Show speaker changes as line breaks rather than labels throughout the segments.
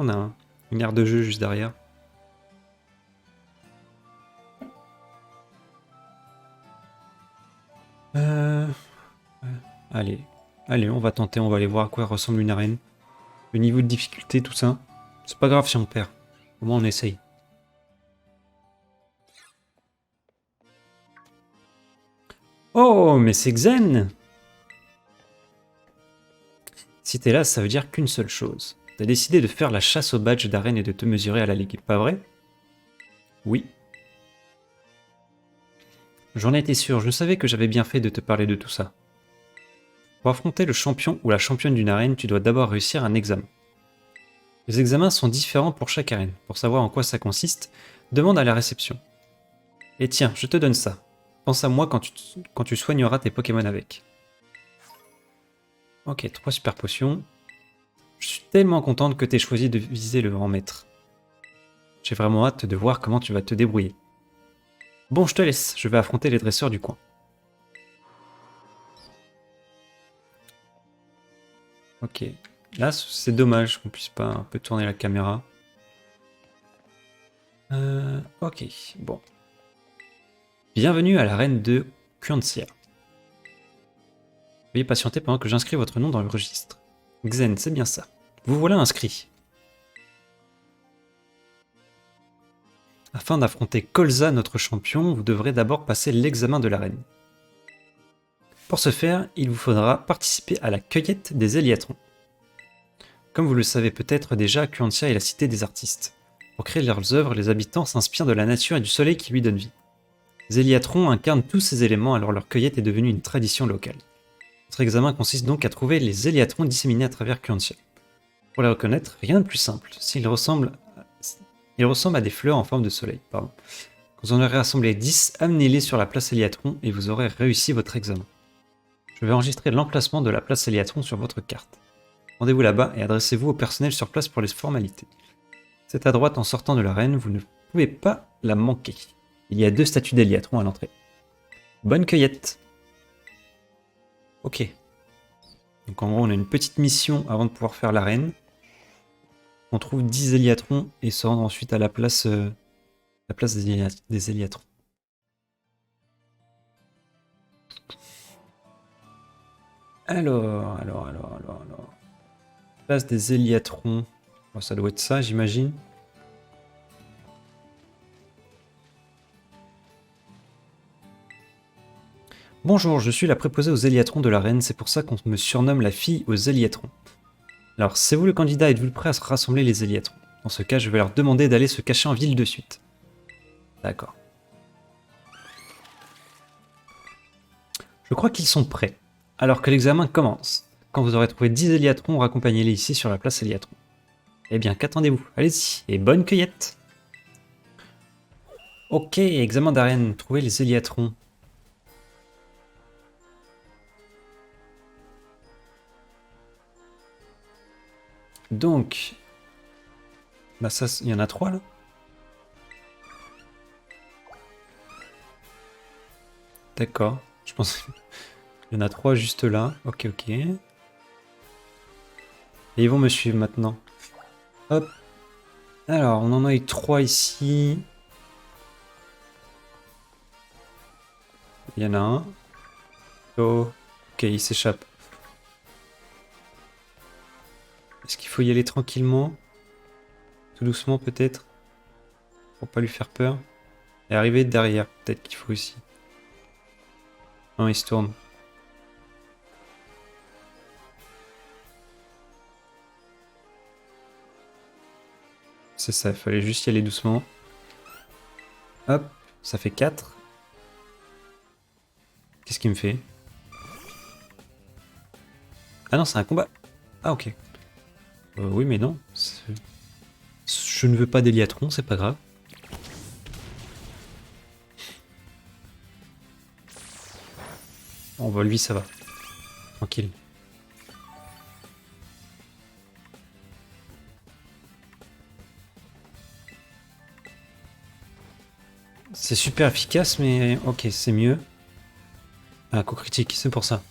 On a une aire de jeu juste derrière. Ouais. Allez, on va tenter, on va aller voir à quoi ressemble une arène. Le niveau de difficulté, tout ça. C'est pas grave si on perd. Au moins on essaye. Oh, mais c'est Xen! Si t'es là, ça veut dire qu'une seule chose. T'as décidé de faire la chasse au badge d'arène et de te mesurer à la ligue, pas vrai? Oui. J'en étais sûr, je savais que j'avais bien fait de te parler de tout ça. Pour affronter le champion ou la championne d'une arène, tu dois d'abord réussir un examen. Les examens sont différents pour chaque arène. Pour savoir en quoi ça consiste, demande à la réception. Et tiens, je te donne ça. Pense à moi quand tu soigneras tes Pokémon avec. Ok, 3 super potions. Je suis tellement contente que t'aies choisi de viser le grand maître. J'ai vraiment hâte de voir comment tu vas te débrouiller. Bon, je te laisse, je vais affronter les dresseurs du coin. Ok, là c'est dommage qu'on puisse pas un peu tourner la caméra. Ok, bon. Bienvenue à l'arène de Quantia. Veuillez patienter pendant que j'inscris votre nom dans le registre. Xen, c'est bien ça. Vous voilà inscrit. Afin d'affronter Colza, notre champion, vous devrez d'abord passer l'examen de l'arène. Pour ce faire, il vous faudra participer à la cueillette des Éliatrons. Comme vous le savez peut-être déjà, Quantia est la cité des artistes. Pour créer leurs œuvres, les habitants s'inspirent de la nature et du soleil qui lui donne vie. Les Éliatrons incarnent tous ces éléments, alors leur cueillette est devenue une tradition locale. Votre examen consiste donc à trouver les Éliatrons disséminés à travers Quantia. Pour les reconnaître, rien de plus simple. Ils ressemblent à des fleurs en forme de soleil. Quand vous en aurez rassemblé 10, amenez-les sur la place Éliatron et vous aurez réussi votre examen. Je vais enregistrer l'emplacement de la place Éliatron sur votre carte. Rendez-vous là-bas et adressez-vous au personnel sur place pour les formalités. C'est à droite en sortant de l'arène, vous ne pouvez pas la manquer. Il y a 2 statues d'Éliatron à l'entrée. Bonne cueillette! Ok. Donc en gros, on a une petite mission avant de pouvoir faire l'arène. On trouve 10 Éliatrons et se rendre ensuite à la place des Éliatrons. Alors. Place des Éliatrons. Oh, ça doit être ça, j'imagine. Bonjour, je suis la préposée aux Éliatrons de l'arène, c'est pour ça qu'on me surnomme la fille aux Éliatrons. Alors, c'est vous le candidat, êtes-vous prêt à se rassembler les Éliatrons? Dans ce cas, je vais leur demander d'aller se cacher en ville de suite. D'accord. Je crois qu'ils sont prêts. Alors que l'examen commence. Quand vous aurez trouvé 10 Éliatrons, raccompagnez-les ici sur la place Éliatron. Eh bien, qu'attendez-vous? Allez-y, et bonne cueillette! Ok, examen d'arène, trouvez les Éliatrons. Donc... Bah ça, il y en a 3 là. D'accord, je pense qu'il y en a 3 juste là. Ok. Et ils vont me suivre maintenant. Hop. Alors, on en a eu 3 ici. Il y en a un. Oh. Ok, il s'échappe. Est-ce qu'il faut y aller tranquillement? Tout doucement peut-être? Pour pas lui faire peur. Et arriver derrière, peut-être qu'il faut aussi. Non, il se tourne. C'est ça, il fallait juste y aller doucement. Hop, ça fait 4. Qu'est-ce qu'il me fait? Ah non, c'est un combat. Ah ok. Oui, mais non. Je ne veux pas d'Éliatron, c'est pas grave. On va lui, ça va. Tranquille. C'est super efficace, mais ok, c'est mieux. Ah, coup critique, c'est pour ça.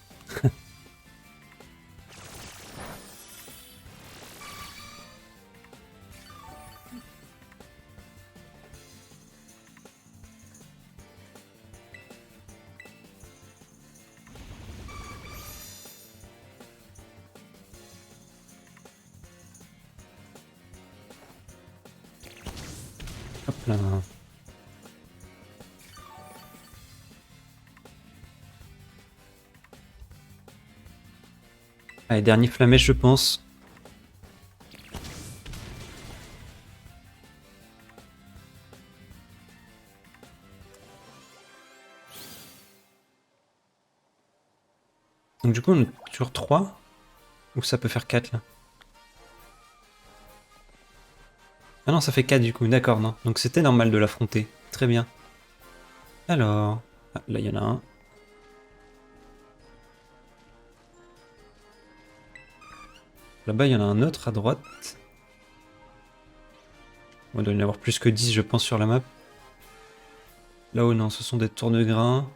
Hop là. Allez, dernier flamèche, je pense. Donc du coup, on est toujours 3. Ou ça peut faire 4 là. Ah non, ça fait 4 du coup, d'accord, non. Donc c'était normal de l'affronter. Très bien. Alors... Ah, là, il y en a un. Là-bas, il y en a un autre à droite. On doit y en avoir plus que 10, je pense, sur la map. Là-haut, non, ce sont des tourne-grains.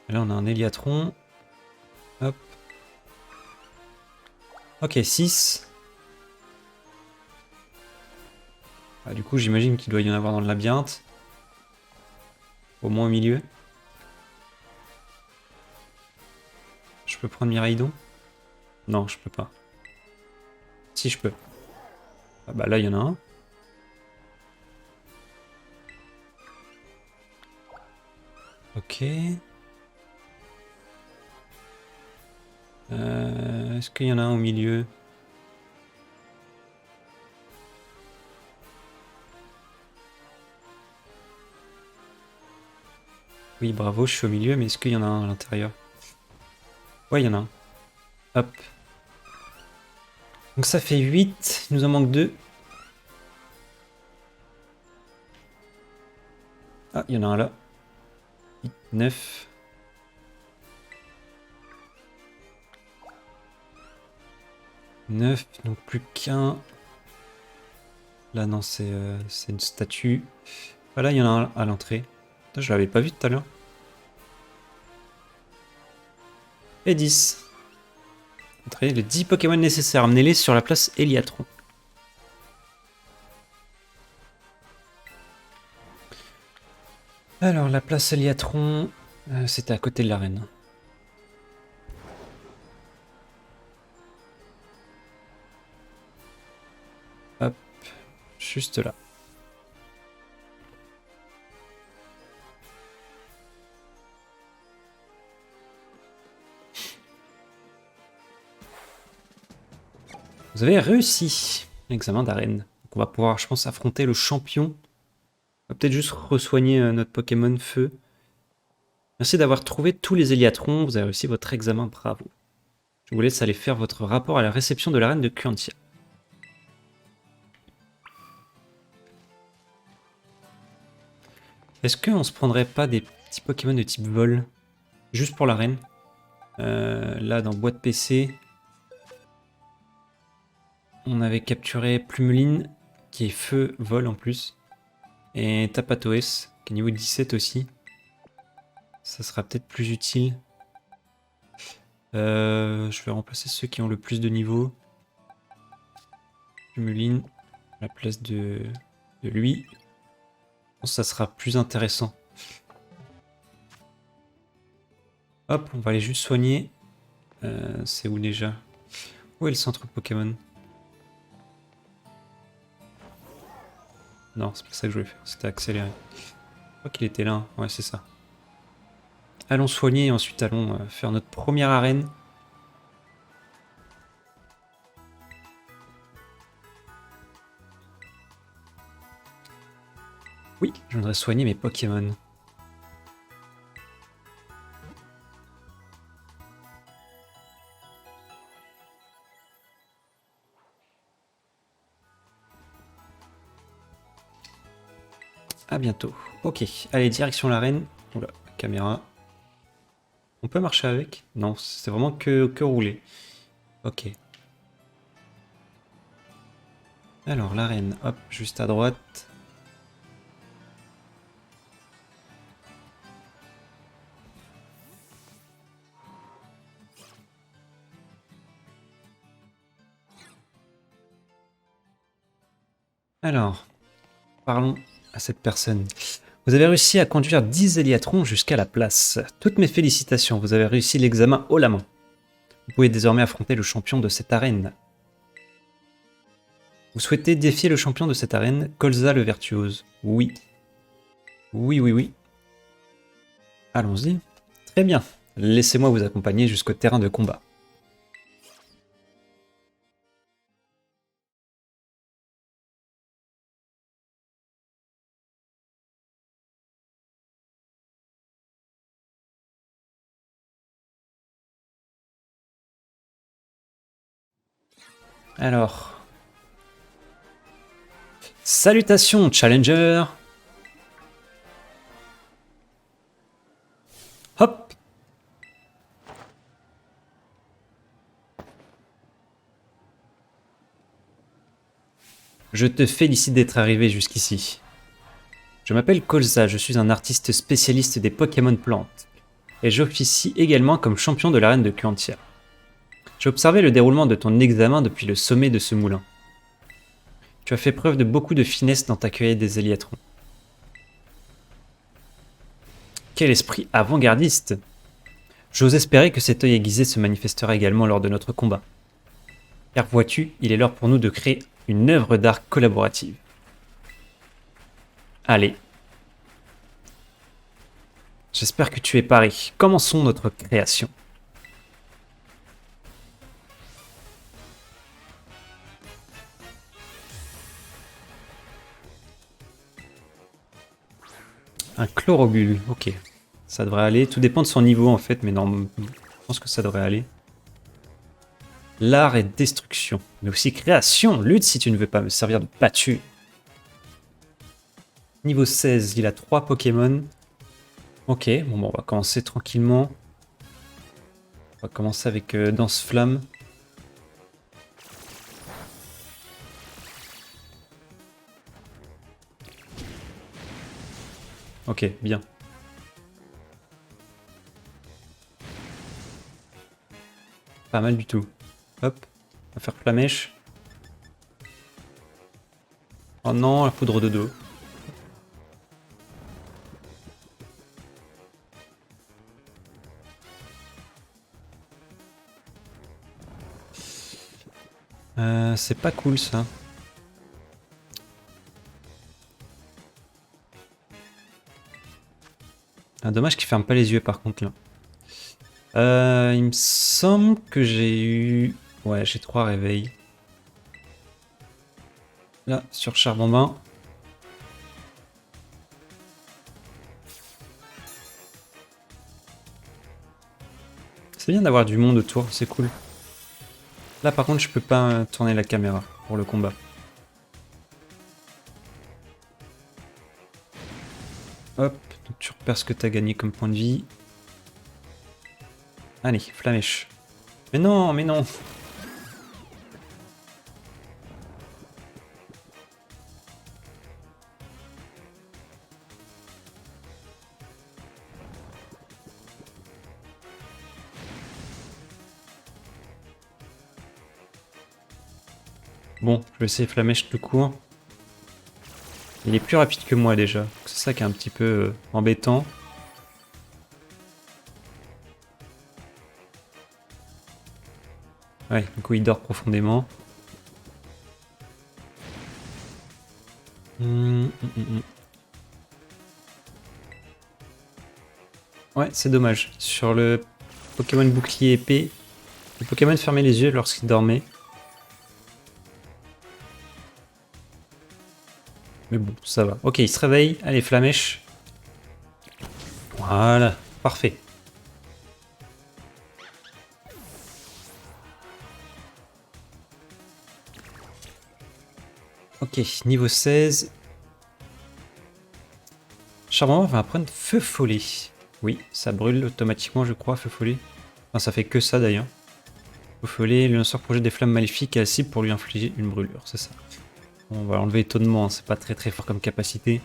Et là, on a un Héliatron. Hop. Ok, 6. Ah, du coup, j'imagine qu'il doit y en avoir dans le labyrinthe. Au moins au milieu. Je peux prendre Miraidon? Non, je peux pas. Si, je peux. Ah bah là, il y en a un. Ok. Est-ce qu'il y en a un au milieu? Oui, bravo, je suis au milieu, mais est-ce qu'il y en a un à l'intérieur? Ouais, il y en a un. Hop. Donc ça fait 8, il nous en manque 2. Ah, il y en a un là. 8, 9. Donc plus qu'un. Là, non, c'est une statue. Ah, là, il y en a un à l'entrée. Je l'avais pas vu tout à l'heure. Et 10. Entraînez les 10 Pokémon nécessaires. Amenez-les sur la place Héliatron. Alors, la place Héliatron, c'était à côté de l'arène. Hop, juste là. Vous avez réussi l'examen d'arène. Donc on va pouvoir, je pense, affronter le champion. On va peut-être juste re-soigner notre Pokémon Feu. Merci d'avoir trouvé tous les Héliatrons. Vous avez réussi votre examen, bravo. Je vous laisse aller faire votre rapport à la réception de l'arène de Kuantia. Est-ce qu'on se prendrait pas des petits Pokémon de type vol? Juste pour l'arène. Là, dans boîte PC, on avait capturé Plumeline, qui est feu, vol en plus. Et Tapatoes, qui est niveau 17 aussi. Ça sera peut-être plus utile. Je vais remplacer ceux qui ont le plus de niveau. Plumeline, à la place de lui. Je pense que ça sera plus intéressant. Hop, on va aller juste soigner. C'est où déjà? Où est le centre Pokémon? Non, c'est pas ça que je voulais faire, c'était accéléré. Je crois qu'il était là, hein. Ouais, c'est ça. Allons soigner et ensuite allons faire notre première arène. Oui, je voudrais soigner mes Pokémon. À bientôt. Ok, allez, direction l'arène. Oula, caméra. On peut marcher avec? Non, c'est vraiment que rouler. Ok. Alors, l'arène, hop, juste à droite. Alors, parlons à cette personne. Vous avez réussi à conduire 10 Héliatrons jusqu'à la place. Toutes mes félicitations, vous avez réussi l'examen haut la main. Vous pouvez désormais affronter le champion de cette arène. Vous souhaitez défier le champion de cette arène, Kolza le Virtuose? Oui. Oui, oui, oui. Allons-y. Très bien. Laissez-moi vous accompagner jusqu'au terrain de combat. Alors... Salutations, Challenger! Hop! Je te félicite d'être arrivé jusqu'ici. Je m'appelle Kolza, je suis un artiste spécialiste des Pokémon plantes, et j'officie également comme champion de l'arène de Quantia. J'ai observé le déroulement de ton examen depuis le sommet de ce moulin. Tu as fait preuve de beaucoup de finesse dans ta cueillette des éliatrons. Quel esprit avant-gardiste! J'ose espérer que cet œil aiguisé se manifestera également lors de notre combat. Car vois-tu, il est l'heure pour nous de créer une œuvre d'art collaborative. Allez. J'espère que tu es paré. Commençons notre création. Un chlorobule, ok. Ça devrait aller. Tout dépend de son niveau en fait, mais non, je pense que ça devrait aller. L'art et destruction, mais aussi création. Lutte si tu ne veux pas me servir de pâture. Niveau 16, il a 3 Pokémon. Ok, bon, on va commencer tranquillement. On va commencer avec Danse Flamme. Ok, bien. Pas mal du tout. Hop, on va faire Flamèche. Oh non, la poudre de dos. C'est pas cool ça. Ah, dommage qu'il ferme pas les yeux par contre là. Il me semble que j'ai eu... Ouais, j'ai 3 réveils. Là, sur Charbambin. C'est bien d'avoir du monde autour, c'est cool. Là par contre je peux pas tourner la caméra pour le combat. Hop, donc tu repères ce que t'as gagné comme point de vie. Allez, Flamèche. Mais non, mais non. Bon, je vais essayer Flamèche tout court. Il est plus rapide que moi déjà. C'est ça qui est un petit peu embêtant. Ouais, du coup il dort profondément. Ouais, c'est dommage. Sur le Pokémon bouclier épée, le Pokémon fermait les yeux lorsqu'il dormait. Mais bon, ça va. Ok, il se réveille. Allez, Flamèche. Voilà, parfait. Ok, niveau 16. Charbon va apprendre Feu Follet. Oui, ça brûle automatiquement, je crois, Feu Follet. Enfin, ça fait que ça d'ailleurs. Feu Follet, le lanceur projette des flammes maléfiques à la cible pour lui infliger une brûlure, c'est ça. Bon, on va enlever étonnement, hein, c'est pas très fort comme capacité.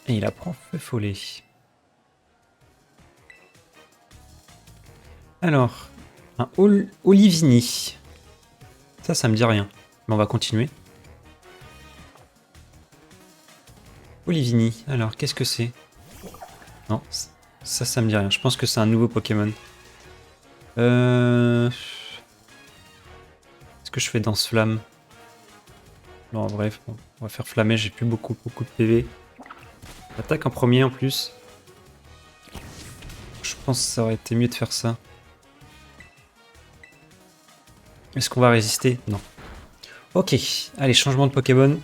Et il apprend Feu Follet. Alors, un Olivini. Ça me dit rien. Mais on va continuer. Olivini, alors qu'est-ce que c'est? Non, ça me dit rien. Je pense que c'est un nouveau Pokémon. que je fais Danse Flamme? Non, en vrai, bon, on va faire Flammer, j'ai plus beaucoup de PV. Attaque en premier en plus. Je pense que ça aurait été mieux de faire ça. Est-ce qu'on va résister? Non. Ok, allez, changement de Pokémon.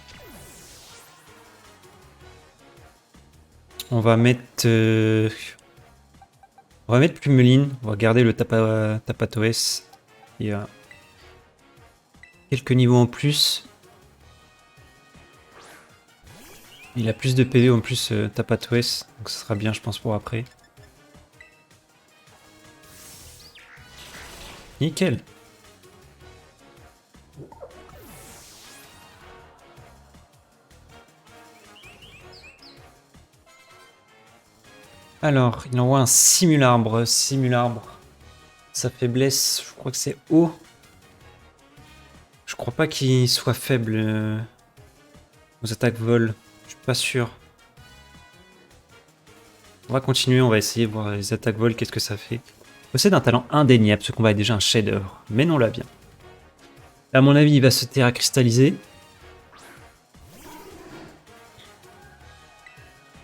On va mettre... On va mettre Plumeline. On va garder le Tapatoes. Il y a quelques niveaux en plus. Il a plus de PV en plus, Tapatoes. Donc ça sera bien, je pense, pour après. Nickel. Alors, il envoie un Simularbre. Simularbre. Sa faiblesse, je crois que c'est haut. Je crois pas qu'il soit faible aux attaques vol. Je suis pas sûr. On va continuer, on va essayer de voir les attaques vol, qu'est-ce que ça fait. Possède un talent indéniable, ce combat est déjà un chef-d'œuvre. Mais non, là bien. À mon avis, il va se terra cristalliser.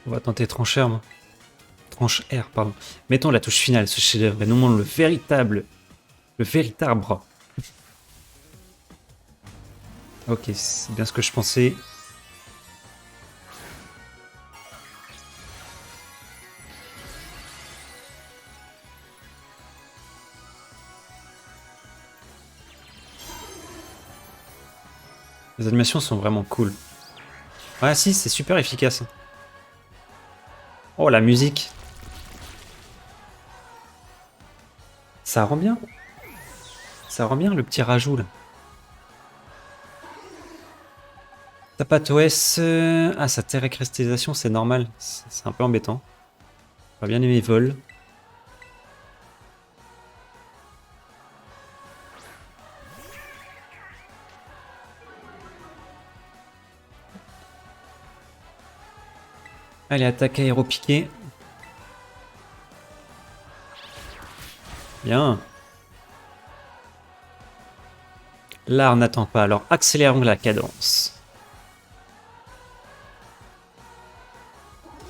On va tenter tranche R, moi. Tranche R, pardon. Mettons la touche finale, ce chef-d'œuvre, et nommons le véritable. Le véritable. Ok, c'est bien ce que je pensais. Les animations sont vraiment cool. Ouais, si, c'est super efficace. Oh, la musique. Ça rend bien. Ça rend bien le petit rajout, là. Tapatoes... Ah, sa terra-cristallisation, c'est normal. C'est un peu embêtant. J'aurais bien aimé vol. Allez, attaque aéropiquée. Bien. Là, on n'attend pas, alors accélérons la cadence.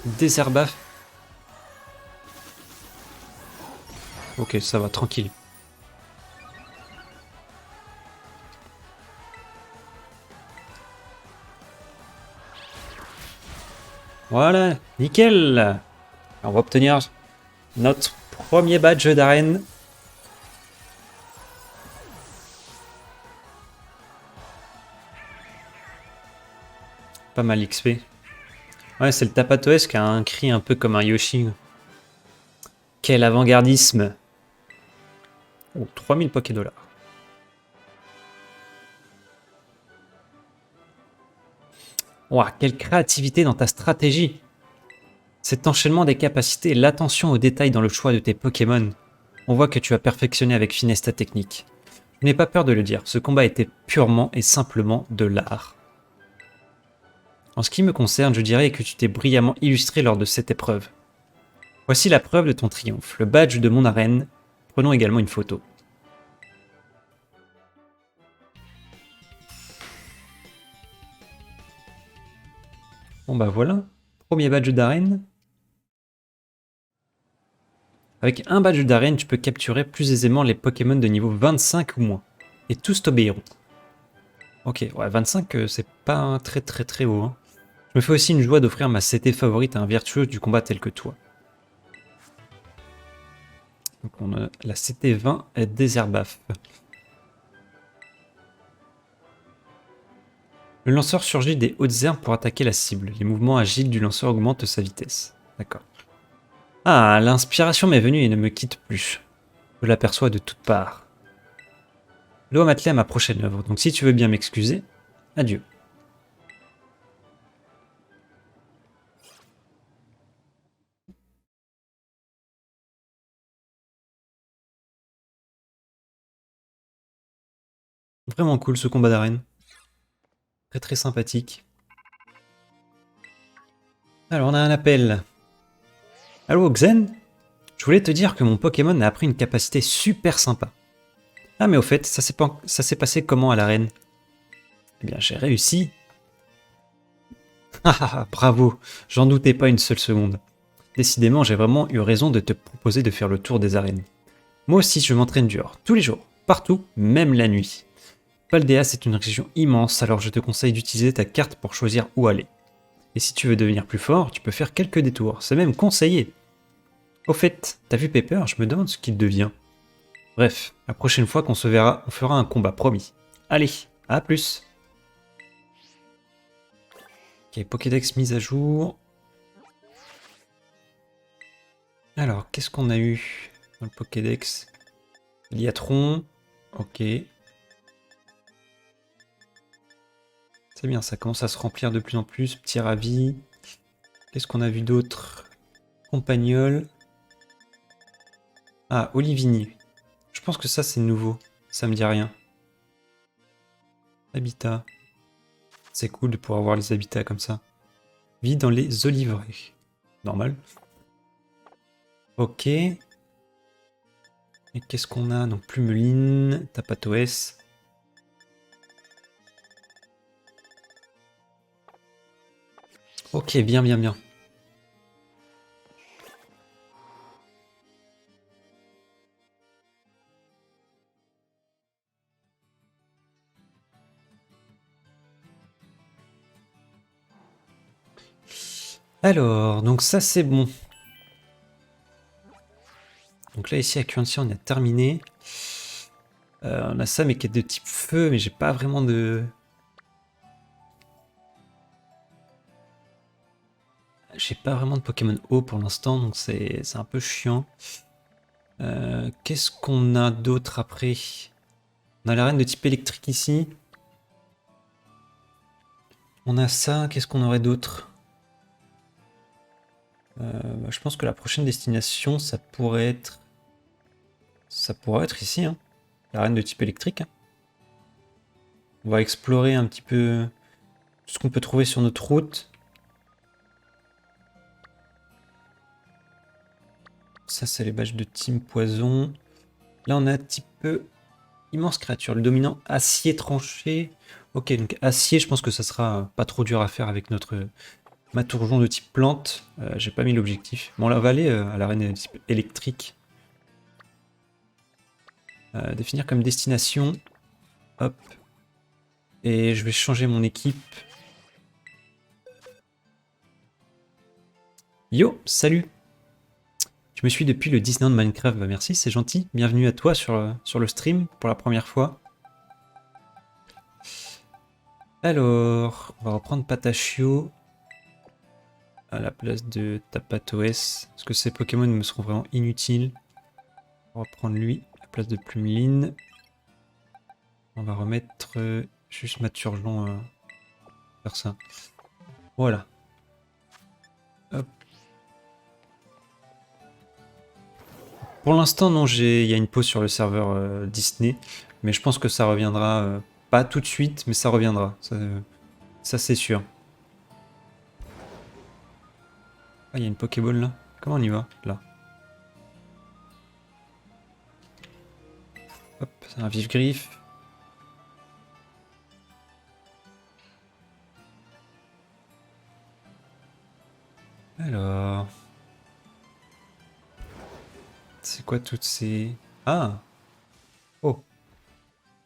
Désherbaf. Ok, ça va, tranquille. Voilà, nickel. On va obtenir notre premier badge d'arène. Pas mal XP. Ouais, c'est le Tapatoes qui a un cri un peu comme un Yoshi. Quel avant-gardisme. Oh, 3000 Pokédollars. Ouah, quelle créativité dans ta stratégie. Cet enchaînement des capacités et l'attention aux détails dans le choix de tes Pokémon. On voit que tu as perfectionné avec finesse ta technique. Je n'ai pas peur de le dire, ce combat était purement et simplement de l'art. En ce qui me concerne, je dirais que tu t'es brillamment illustré lors de cette épreuve. Voici la preuve de ton triomphe, le badge de mon arène. Prenons également une photo. Bon bah voilà, premier badge d'arène. Avec un badge d'arène, tu peux capturer plus aisément les Pokémon de niveau 25 ou moins. Et tous t'obéiront. Ok, ouais, 25, c'est pas très haut. Hein. Je me fais aussi une joie d'offrir ma CT favorite à un virtuose du combat tel que toi. Donc on a la CT20 Désherbaf. Le lanceur surgit des hautes herbes pour attaquer la cible. Les mouvements agiles du lanceur augmentent sa vitesse. D'accord. Ah, l'inspiration m'est venue et ne me quitte plus. Je l'aperçois de toutes parts. L'eau m'atteler à ma prochaine œuvre, donc si tu veux bien m'excuser, adieu. Vraiment cool ce combat d'arène. Très sympathique. Alors on a un appel. Allô Xen? Je voulais te dire que mon Pokémon a appris une capacité super sympa. Ah mais au fait, ça s'est passé comment à l'arène? Eh bien j'ai réussi. Ah ah ah, bravo, j'en doutais pas une seule seconde. Décidément, j'ai vraiment eu raison de te proposer de faire le tour des arènes. Moi aussi, je m'entraîne dehors, tous les jours, partout, même la nuit. Paldea, c'est une région immense, alors je te conseille d'utiliser ta carte pour choisir où aller. Et si tu veux devenir plus fort, tu peux faire quelques détours, c'est même conseillé. Au fait, t'as vu Pepper? Je me demande ce qu'il devient. Bref, la prochaine fois qu'on se verra, on fera un combat, promis. Allez, à plus. Ok, Pokédex mise à jour. Alors, qu'est-ce qu'on a eu dans le Pokédex? Liatron. Ok. C'est bien, ça commence à se remplir de plus en plus. Petit Ravi. Qu'est-ce qu'on a vu d'autre? Compagnol. Ah, Olivini. Je pense que ça, c'est nouveau. Ça me dit rien. Habitat. C'est cool de pouvoir voir les habitats comme ça. Vit dans les oliveraies. Normal. Ok. Et qu'est-ce qu'on a? Donc Plumeline, Tapatoès. Ok, bien, bien, bien. Alors, donc ça c'est bon. Donc là ici à Currency on a terminé. On a ça mais qui est de type feu, mais j'ai pas vraiment de... J'ai pas vraiment de Pokémon eau pour l'instant, donc c'est un peu chiant. Qu'est-ce qu'on a d'autre après? On a l'arène de type électrique ici. On a ça, qu'est-ce qu'on aurait d'autre? Je pense que la prochaine destination, ça pourrait être... Ça pourrait être ici, hein. L'arène de type électrique. Hein. On va explorer un petit peu tout ce qu'on peut trouver sur notre route. Ça, c'est les badges de Team Poison. Là, on a un petit peu immense créature. Le dominant acier tranché. Ok, donc acier, je pense que ça sera pas trop dur à faire avec notre Matourjon de type plante. J'ai pas mis l'objectif. Bon, là, on va aller à l'arène de type électrique. Définir comme destination. Hop. Et je vais changer mon équipe. Yo, salut! Tu me suis depuis le 19 de Minecraft, bah merci, c'est gentil. Bienvenue à toi sur le stream pour la première fois. Alors, on va reprendre Patachio à la place de Tapatoès, parce que ces Pokémon me seront vraiment inutiles. On va reprendre lui à la place de Plumeline. On va remettre juste Maturgeon faire ça. Voilà. Hop. Pour l'instant, non, il y a une pause sur le serveur Disney, mais je pense que ça reviendra, pas tout de suite, mais ça reviendra, ça c'est sûr. Ah, il y a une Pokéball là. Comment on y va? Là. Hop, c'est un vif-griffe. Alors... C'est quoi toutes ces... Ah! Oh!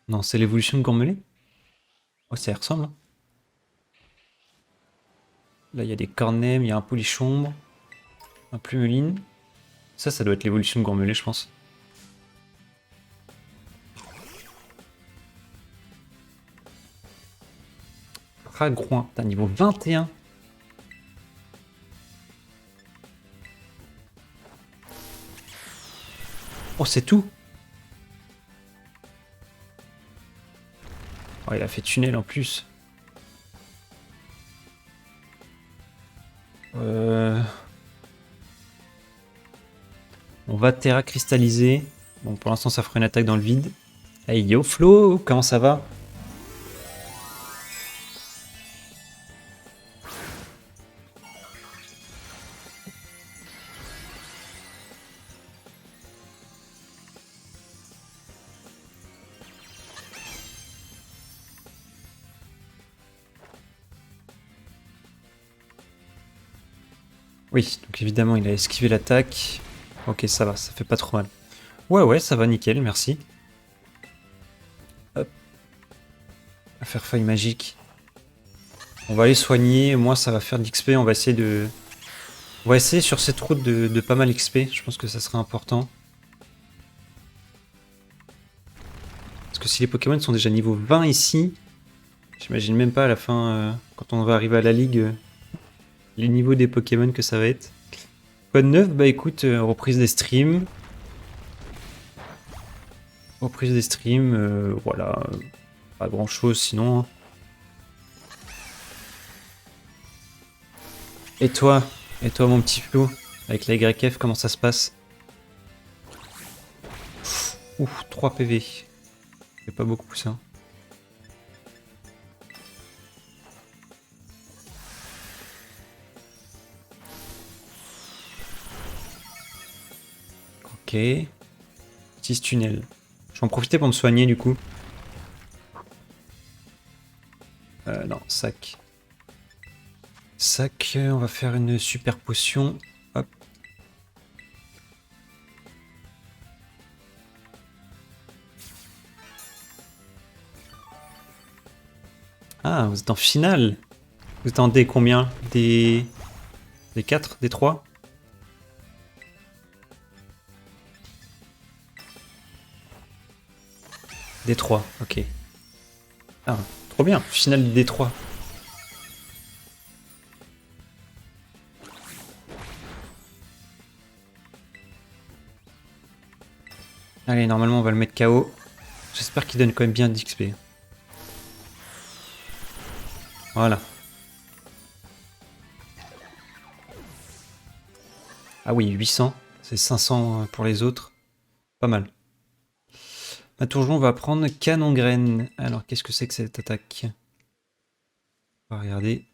Non, c'est l'évolution de Gourmelet? Oh, ça y ressemble. Hein. Là, il y a des Cornem, il y a un Polichombre, un Plumeline. Ça doit être l'évolution de Gourmelet, je pense. Ragrouin, t'as niveau 21. Oh, c'est tout! Oh, il a fait tunnel en plus. On va Terra cristalliser. Bon, pour l'instant, ça fera une attaque dans le vide. Hey, yo Flo, comment ça va? Oui, donc évidemment, il a esquivé l'attaque. Ok, ça va, ça fait pas trop mal. Ouais, ça va, nickel, merci. Hop. Faire faille magique. On va aller soigner, moi ça va faire de l'XP, on va essayer de... On va essayer sur cette route de pas mal XP, je pense que ça serait important. Parce que si les Pokémon sont déjà niveau 20 ici, j'imagine même pas à la fin, quand on va arriver à la ligue, les niveaux des Pokémon que ça va être. Quoi de neuf? Bah écoute, reprise des streams. Reprise des streams, voilà. Pas grand chose sinon. Hein. Et toi? Et toi mon petit Flo? Avec la YF, comment ça se passe? Ouf, 3 PV. C'est pas beaucoup ça. Ok. 6 tunnels. Je vais en profiter pour me soigner du coup. Non, sac. Sac, on va faire une super potion. Hop. Ah, vous êtes en finale. Vous êtes en D combien? Des 4? Des 3? Des 3, ok. Ah, trop bien. Finale du D3. Allez, normalement on va le mettre KO. J'espère qu'il donne quand même bien d'XP. Voilà. Ah oui, 800. C'est 500 pour les autres. Pas mal. À Tourjon, on va prendre canon graine. Alors, qu'est-ce que c'est que cette attaque? On va regarder.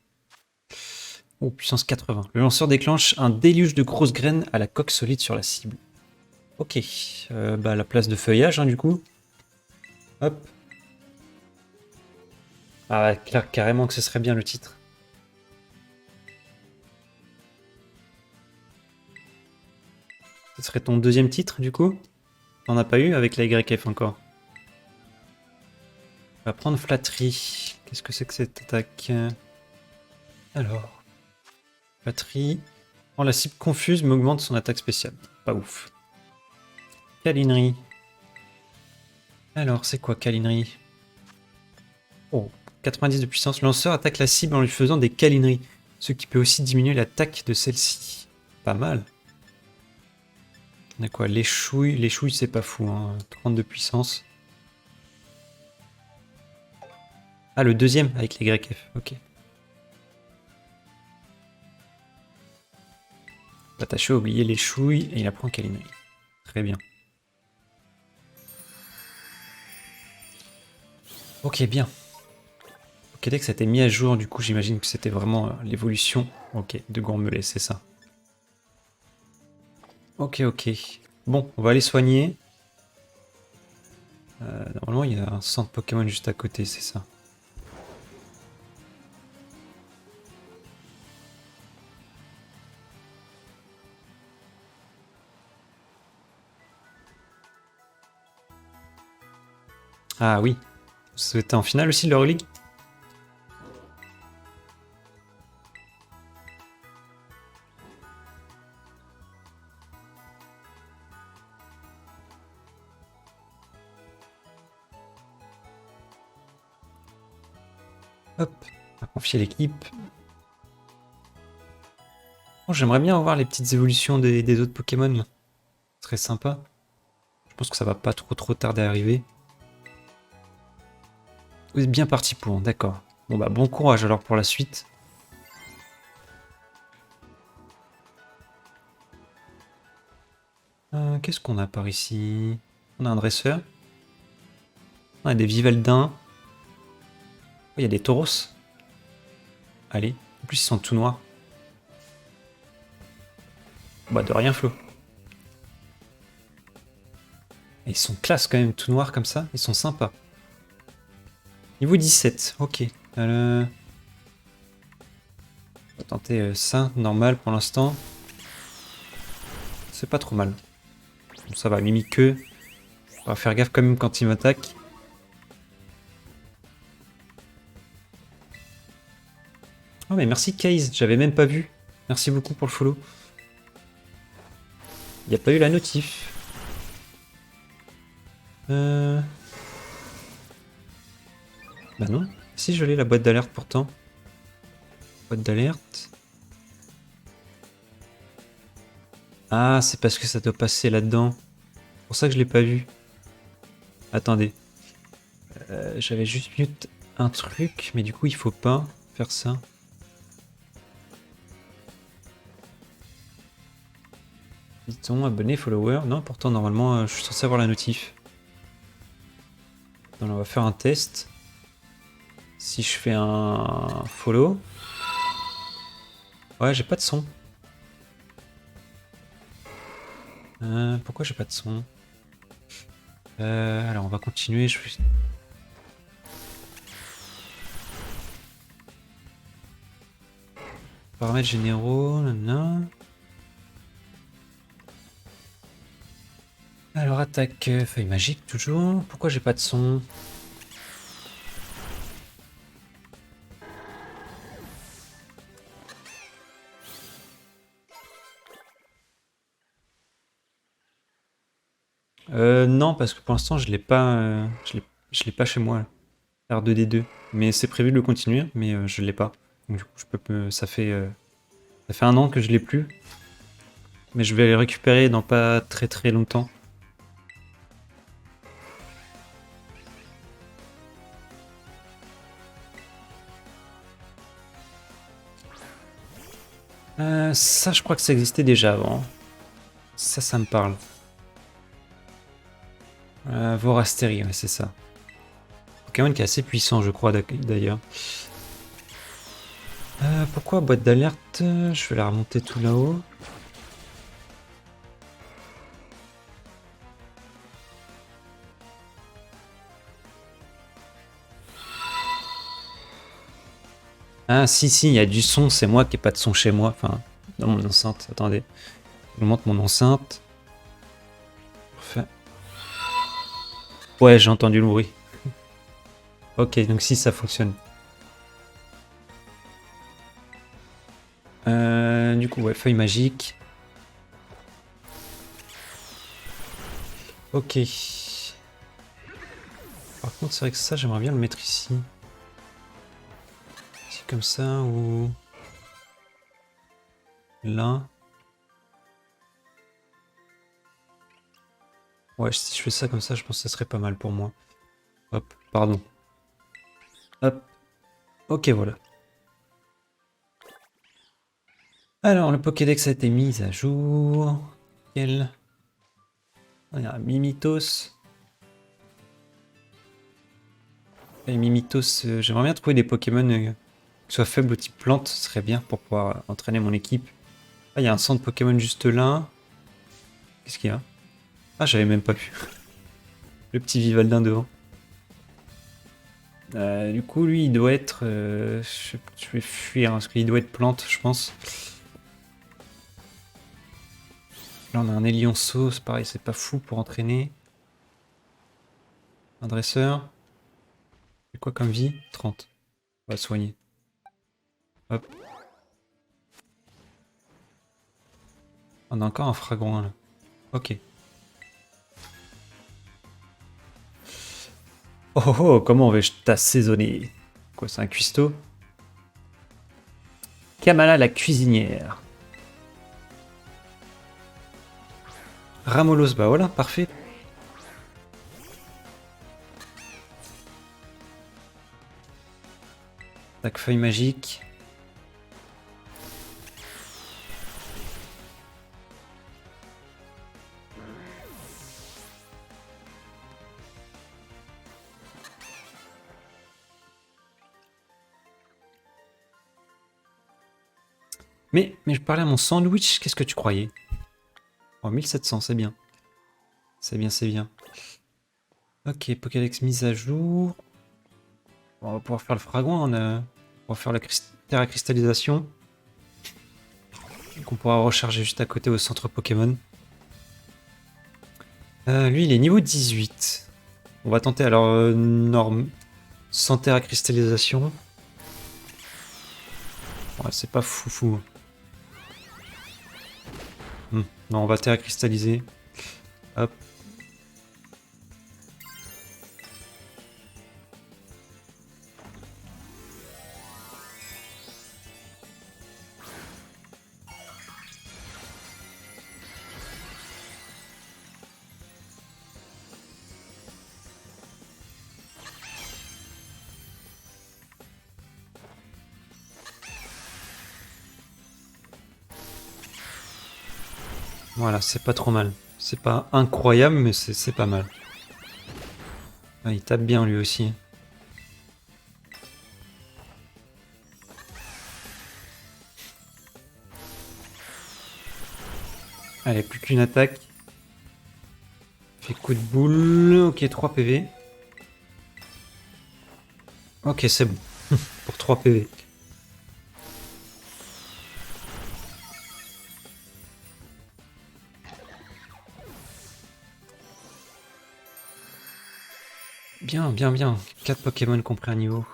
Oh, puissance 80. Le lanceur déclenche un déluge de grosses graines à la coque solide sur la cible. Ok. Bah, la place de feuillage, hein, du coup. Hop. Ah, clair, carrément que ce serait bien le titre. Ce serait ton deuxième titre, du coup? T'en as pas eu avec la YF encore. On va prendre flatterie. Qu'est-ce que c'est que cette attaque? Alors. Flatterie. Quand la cible confuse mais augmente son attaque spéciale. Pas ouf. Câlinerie. Alors, c'est quoi câlinerie? Oh, 90 de puissance. Le lanceur attaque la cible en lui faisant des câlineries, ce qui peut aussi diminuer l'attaque de celle-ci. Pas mal. On a quoi? Les chouilles. Les chouilles, c'est pas fou. Hein. 30 de puissance. Ah, le deuxième avec les YF. Ok. L'attaché a oublié les chouilles et il apprend câlinerie. Très bien. Ok, bien. Pokédex a été mis à jour, du coup j'imagine que c'était vraiment l'évolution. Ok, de Gourmelet, c'est ça. Ok. Bon, on va aller soigner. Normalement, il y a un centre Pokémon juste à côté, c'est ça. Ah oui. C'était en finale aussi, le League? Hop, on va confier l'équipe. Oh, j'aimerais bien voir les petites évolutions des autres Pokémon. Ce serait sympa. Je pense que ça va pas trop tarder à arriver. Vous êtes bien parti pour, d'accord. Bon bah bon courage alors pour la suite. Qu'est-ce qu'on a par ici? On a un dresseur. On a des Vivaldins. Oh, il y a des Tauros. Allez. En plus, ils sont tout noirs. Bah, de rien, Flo. Et ils sont classe quand même, tout noirs comme ça. Ils sont sympas. Niveau 17, ok. tenter ça, normal pour l'instant. C'est pas trop mal. Bon, ça va, Mimiqueux. On va faire gaffe quand même quand il m'attaque. Oh mais merci Kaze, j'avais même pas vu. Merci beaucoup pour le follow. Il n'y a pas eu la notif. Bah non. Si je l'ai la boîte d'alerte pourtant. Boîte d'alerte. Ah, c'est parce que ça doit passer là-dedans. C'est pour ça que je l'ai pas vu. Attendez. J'avais juste mute un truc, mais du coup il faut pas faire ça. Dit-on, abonné, follower. Non, pourtant normalement je suis censé avoir la notif. Alors, on va faire un test. Si je fais un follow. Ouais, j'ai pas de son. Pourquoi j'ai pas de son? Alors on va continuer. Paramètres généraux, nanana. Alors attaque, feuille magique toujours. Pourquoi j'ai pas de son? Non, parce que pour l'instant je l'ai pas, je l'ai pas chez moi. Là. R2D2, mais c'est prévu de le continuer, mais je l'ai pas. Donc, du coup, ça fait un an que je l'ai plus, mais je vais le récupérer dans pas très très longtemps. Ça, je crois que ça existait déjà avant. Ça me parle. Vorasteri, ouais, c'est ça. Pokémon qui est assez puissant, je crois, d'ailleurs. Pourquoi boîte d'alerte? Je vais la remonter tout là-haut. Ah, si, il y a du son, c'est moi qui n'ai pas de son chez moi. Enfin, dans mon enceinte. Attendez. Je vous montre mon enceinte. Parfait. Ouais, j'ai entendu le bruit. Ok, donc si ça fonctionne. Du coup, ouais, feuille magique. Ok. Par contre, c'est vrai que ça, j'aimerais bien le mettre ici. Ici comme ça, ou... Là. Ouais, si je fais ça comme ça, je pense que ça serait pas mal pour moi. Hop, pardon. Hop. Ok, voilà. Alors, le Pokédex a été mis à jour. Quel... Il y a un Mimitos. Et Mimitos, j'aimerais bien trouver des Pokémon qui soient faibles au type plante. Ce serait bien pour pouvoir entraîner mon équipe. Ah, il y a un centre Pokémon juste là. Qu'est-ce qu'il y a? Ah, j'avais même pas vu. Le petit Vivaldin devant. Du coup, lui, il doit être... je vais fuir, hein, parce qu'il doit être plante, je pense. Là, on a un Élionceau, c'est pareil, c'est pas fou pour entraîner. Un dresseur. C'est quoi comme vie? 30. On va soigner. Hop. On a encore un Fragouin, là. Ok. Oh, oh, oh, comment vais-je t'assaisonner? Quoi, c'est un cuistot? Kamala la cuisinière. Ramolos, bah voilà, parfait. Tac, feuille magique. Mais je parlais à mon sandwich, qu'est-ce que tu croyais? Oh, 1700, c'est bien. C'est bien, c'est bien. Ok, Pokédex mise à jour. On va pouvoir faire le fragouin, on va faire la terre à cristallisation. qu'on pourra recharger juste à côté au centre Pokémon. Lui, il est niveau 18. On va tenter alors norme sans terre à cristallisation. Ouais, c'est pas foufou. Non, on va terre à cristalliser. Hop. Voilà, c'est pas trop mal. C'est pas incroyable, mais c'est pas mal. Ah, il tape bien lui aussi. Allez, plus qu'une attaque. Fait coup de boule. Ok, 3 PV. Ok, c'est bon. Pour 3 PV. Bien, bien, bien. 4 Pokémon compris un niveau.